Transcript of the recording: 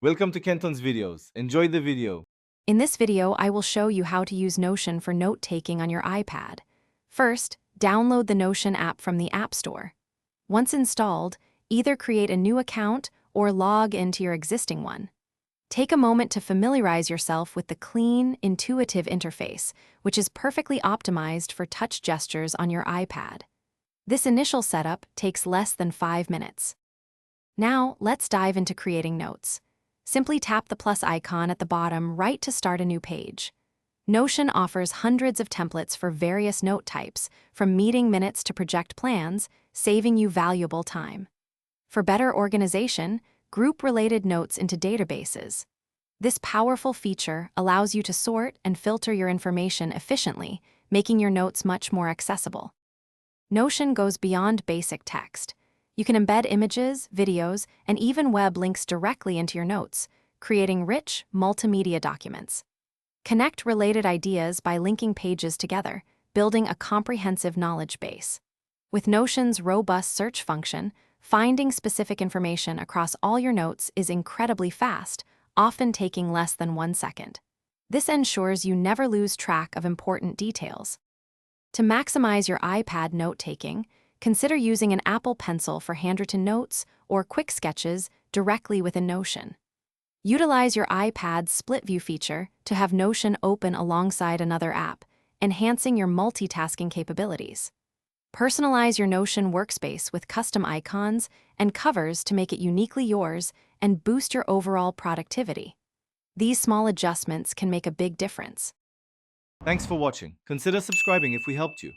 Welcome to Kenton's videos. Enjoy the video. In this video, I will show you how to use Notion for note-taking on your iPad. First, download the Notion app from the App Store. Once installed, either create a new account or log into your existing one. Take a moment to familiarize yourself with the clean, intuitive interface, which is perfectly optimized for touch gestures on your iPad. This initial setup takes less than 5 minutes. Now, let's dive into creating notes. Simply tap the plus icon at the bottom right to start a new page. Notion offers hundreds of templates for various note types, from meeting minutes to project plans, saving you valuable time. For better organization, group related notes into databases. This powerful feature allows you to sort and filter your information efficiently, making your notes much more accessible. Notion goes beyond basic text. You can embed images, videos, and even web links directly into your notes, creating rich, multimedia documents. Connect related ideas by linking pages together, building a comprehensive knowledge base. With Notion's robust search function, finding specific information across all your notes is incredibly fast, often taking less than 1 second. This ensures you never lose track of important details. To maximize your iPad note-taking, consider using an Apple Pencil for handwritten notes or quick sketches directly within Notion. Utilize your iPad's split view feature to have Notion open alongside another app, enhancing your multitasking capabilities. Personalize your Notion workspace with custom icons and covers to make it uniquely yours and boost your overall productivity. These small adjustments can make a big difference. Thanks for watching. Consider subscribing if we helped you.